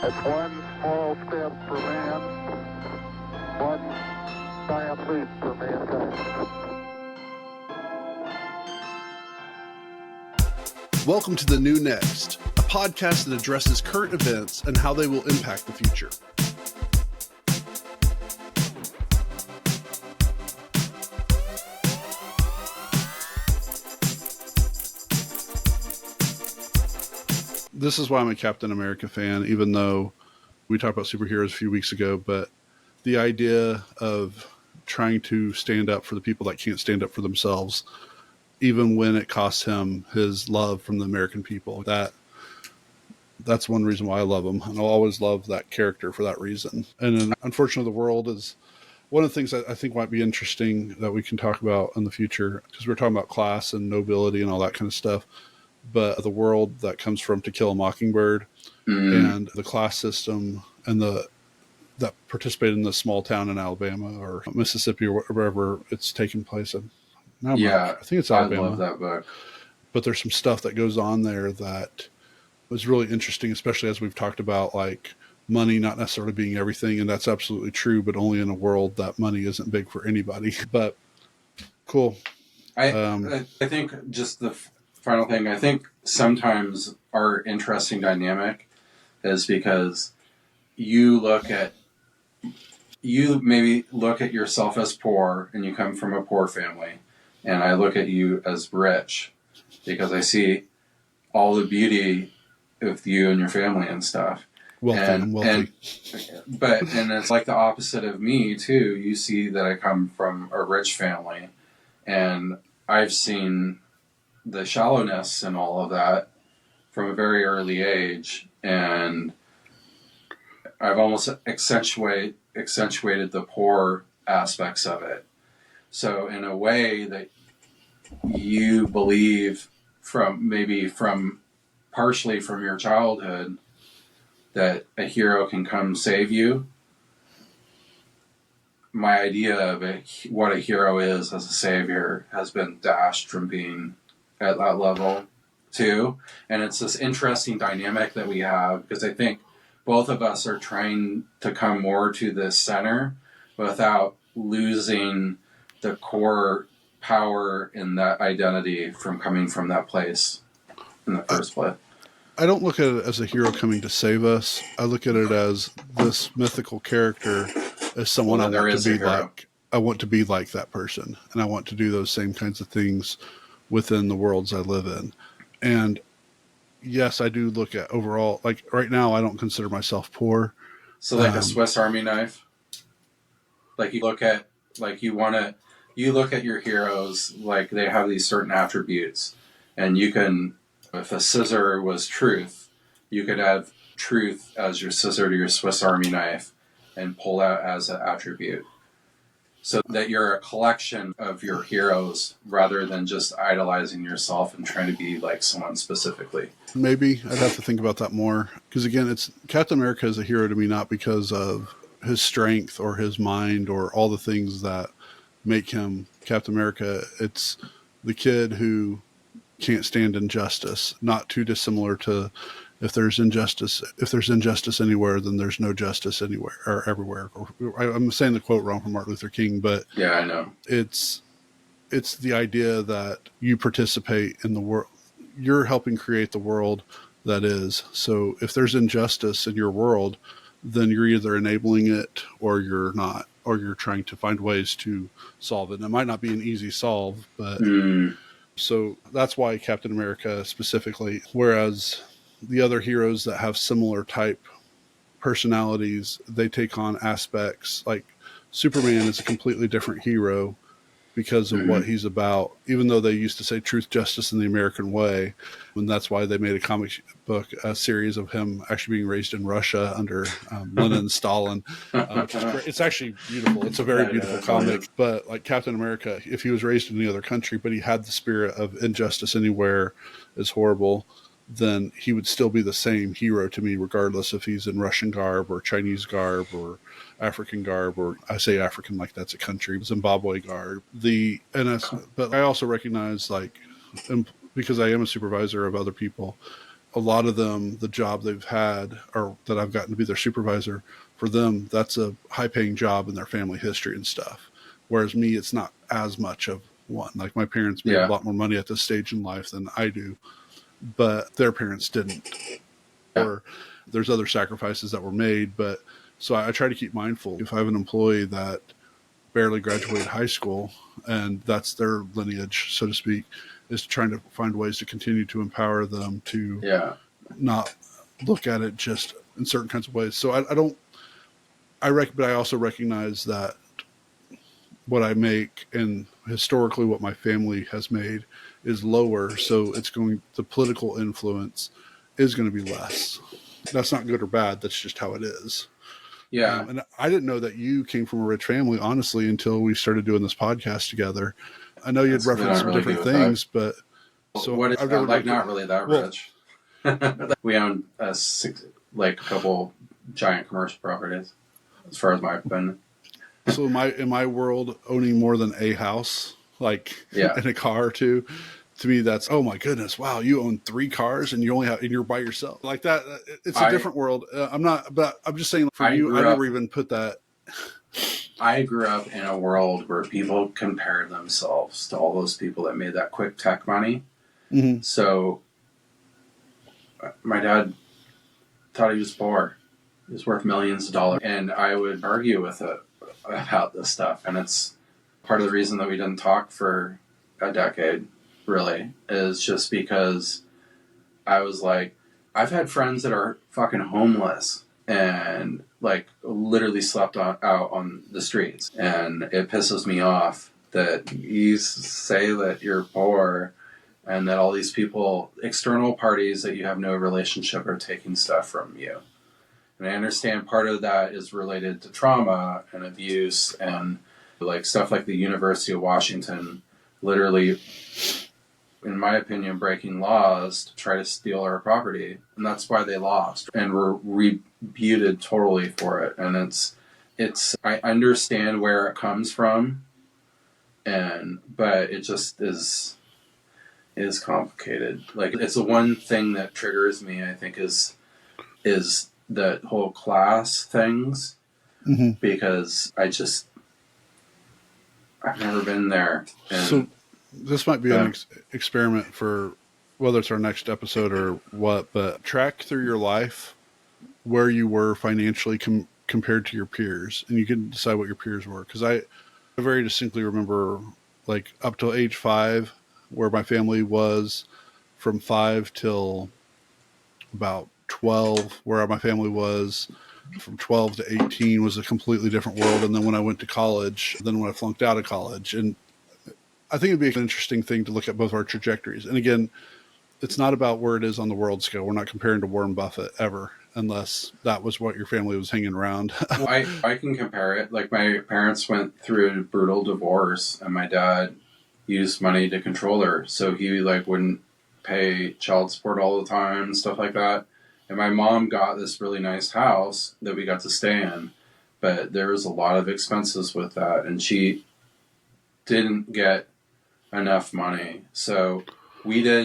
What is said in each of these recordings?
It's one small step for man, one giant leap for mankind. Welcome to The New Next, a podcast that addresses current events and how they will impact the future. This is why I'm a Captain America fan, even though we talked about superheroes a few weeks ago, but the idea of trying to stand up for the people that can't stand up for themselves, even when it costs him his love from the American people, that's one reason why I love him. And I'll always love that character for that reason. And then, unfortunately, the world is one of the things that I think might be interesting that we can talk about in the future, because we're talking about class and nobility and all that kind of stuff. But the world that comes from To Kill a Mockingbird and the class system and that participated in the small town in Alabama or Mississippi or wherever it's taking place in. I think it's Alabama. I love that book. But there's some stuff that goes on there that was really interesting, especially as we've talked about, like money not necessarily being everything. And that's absolutely true, but only in a world that money isn't big for anybody. But cool. I think just the final thing, I think sometimes our interesting dynamic is because you maybe look at yourself as poor and you come from a poor family, and I look at you as rich because I see all the beauty of you and your family and stuff. Wealthy. But it's like the opposite of me too. You see that I come from a rich family, and I've seen the shallowness and all of that from a very early age, and I've almost accentuated the poor aspects of it. So in a way that you believe partially from your childhood that a hero can come save you, my idea of what a hero is as a savior has been dashed from being at that level too. And it's this interesting dynamic that we have, because I think both of us are trying to come more to this center without losing the core power in that identity from coming from that place in the first place. I don't look at it as a hero coming to save us. I look at it as this mythical character as someone I want to be like that person. And I want to do those same kinds of things within the worlds I live in. And yes, I do look at overall, like right now, I don't consider myself poor. So like a Swiss Army knife, like you look at your heroes, like they have these certain attributes, and you can, if a scissor was truth, you could have truth as your scissor to your Swiss Army knife and pull that as an attribute. So that you're a collection of your heroes rather than just idolizing yourself and trying to be like someone specifically. Maybe I'd have to think about that more. Because again, it's Captain America is a hero to me, not because of his strength or his mind or all the things that make him Captain America. It's the kid who can't stand injustice, not too dissimilar to if there's injustice anywhere, then there's no justice anywhere or everywhere. I'm saying the quote wrong from Martin Luther King, but yeah, I know. It's the idea that you participate in the world. You're helping create the world that is. So if there's injustice in your world, then you're either enabling it or you're not, or you're trying to find ways to solve it. And it might not be an easy solve, but so that's why Captain America specifically, whereas the other heroes that have similar type personalities, they take on aspects like Superman is a completely different hero because of what he's about, even though they used to say truth, justice, and the American way. And that's why they made a comic book, a series of him actually being raised in Russia under Lenin and Stalin, which is great. It's actually beautiful. It's a very beautiful comic. But like Captain America, if he was raised in any other country, but he had the spirit of injustice anywhere is horrible, then he would still be the same hero to me, regardless if he's in Russian garb or Chinese garb or African garb, or I say African like that's a country, Zimbabwe garb. But I also recognize, like, because I am a supervisor of other people, a lot of them, the job they've had or that I've gotten to be their supervisor, for them, that's a high paying job in their family history and stuff. Whereas me, it's not as much of one. Like my parents made a Yeah. lot more money at this stage in life than I do, but their parents didn't. Yeah. Or there's other sacrifices that were made. But so I try to keep mindful. If I have an employee that barely graduated high school and that's their lineage, so to speak, is trying to find ways to continue to empower them to Yeah. not look at it just in certain kinds of ways. So I don't, but I also recognize that what I make and historically what my family has made is lower. So the political influence is going to be less. That's not good or bad. That's just how it is. Yeah. And I didn't know that you came from a rich family, honestly, until we started doing this podcast together. I know you'd That's- we referenced don't some really different do that. things, but so What is I've that? never Like, looked at- not really that well, rich. We own a couple giant commercial properties, as far as my opinion. So in my world, owning more than a house, like Yeah. and a car or two, to me that's, oh my goodness, wow, you own 3 cars and you're by yourself like that. It's a different world. I'm just saying for you, I never even put that. I grew up in a world where people compared themselves to all those people that made that quick tech money. Mm-hmm. So my dad thought he was poor. He was worth millions of dollars. And I would argue with it about this stuff. And it's part of the reason that we didn't talk for a decade, really, is just because I was like, I've had friends that are fucking homeless and like literally slept out on the streets. And it pisses me off that you say that you're poor and that all these people, external parties that you have no relationship, are taking stuff from you. And I understand part of that is related to trauma and abuse and like stuff like the University of Washington literally, in my opinion, breaking laws to try to steal our property. And that's why they lost and were rebuted totally for it. And I understand where it comes from, but it just is complicated. Like, it's the one thing that triggers me, I think, is the whole class things, Mm-hmm. because I've never been there. And So this might be an experiment for whether it's our next episode or what, but track through your life where you were financially compared to your peers, and you can decide what your peers were. Because I very distinctly remember, like, up till age 5, where my family was, from 5 till about 12, where my family was. From 12 to 18 was a completely different world. And then when I went to college, then when I flunked out of college, and I think it'd be an interesting thing to look at both our trajectories. And again, it's not about where it is on the world scale. We're not comparing to Warren Buffett ever, unless that was what your family was hanging around. well, I can compare it. Like, my parents went through a brutal divorce, and my dad used money to control her. So he like wouldn't pay child support all the time and stuff like that. And my mom got this really nice house that we got to stay in, but there was a lot of expenses with that, and she didn't get enough money. So we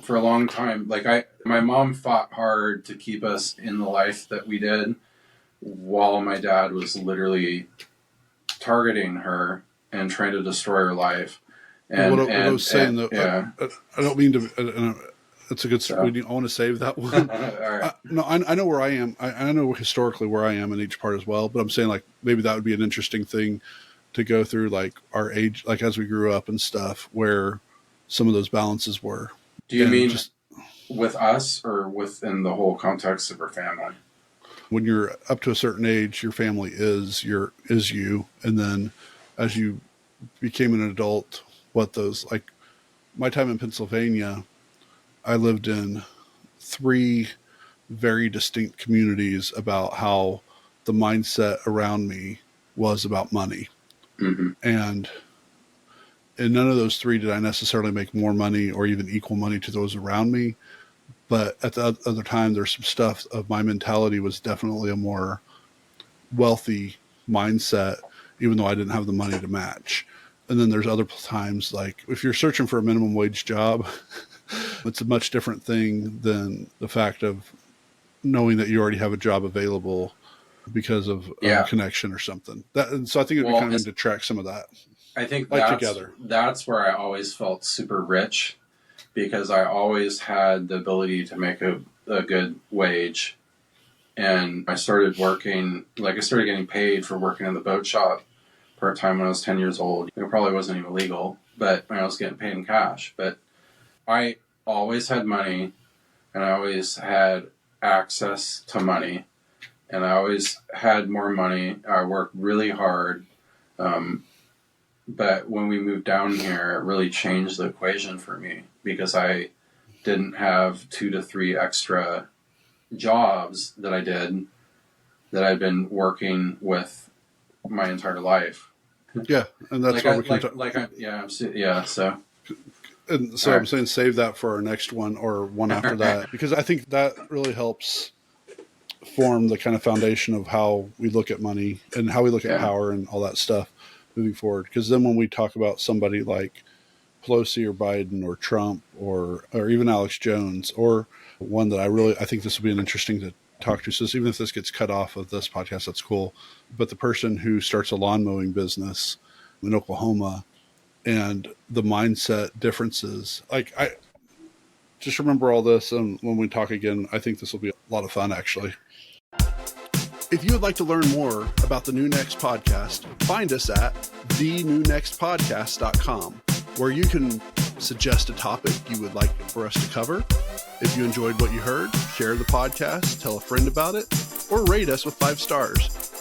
for a long time, like my mom fought hard to keep us in the life that we did, while my dad was literally targeting her and trying to destroy her life. And what I was saying, though, yeah. I don't mean to. It's a good story. I want to save that one. All right. No, I know where I am. I know historically where I am in each part as well. But I'm saying, like, maybe that would be an interesting thing to go through, like our age, like as we grew up and stuff, where some of those balances were. Do you mean just with us or within the whole context of our family? when you're up to a certain age, your family is you, and then as you became an adult, what those, like my time in Pennsylvania, I lived in 3 very distinct communities about how the mindset around me was about money. Mm-hmm. And in none of those 3 did I necessarily make more money or even equal money to those around me. But at the other time, there's some stuff of my mentality was definitely a more wealthy mindset, even though I didn't have the money to match. And then there's other times, like if you're searching for a minimum wage job, It's a much different thing than the fact of knowing that you already have a job available because of a connection or something. And so I think it'd be kind of neat to track some of that. I think together. That's where I always felt super rich, because I always had the ability to make a good wage. And I started getting paid for working in the boat shop part-time when I was 10 years old. It probably wasn't even legal, but I was getting paid in cash. But I always had money, and I always had access to money, and I always had more money. I worked really hard. But when we moved down here, it really changed the equation for me, because I didn't have 2 to 3 extra jobs that I'd been working with my entire life. Yeah, and that's so. And so I'm saying save that for our next one or one after that, because I think that really helps form the kind of foundation of how we look at money and how we look at power and all that stuff moving forward. Because then when we talk about somebody like Pelosi or Biden or Trump or even Alex Jones, or one that I think this will be an interesting to talk to. So even if this gets cut off of this podcast, that's cool. But the person who starts a lawn mowing business in Oklahoma, and the mindset differences, like I just remember all this. And when we talk again, I think this will be a lot of fun, actually. If you would like to learn more about the New Next podcast, find us at thenewnextpodcast.com, where you can suggest a topic you would like for us to cover. If you enjoyed what you heard, share the podcast, tell a friend about it, or rate us with 5 stars.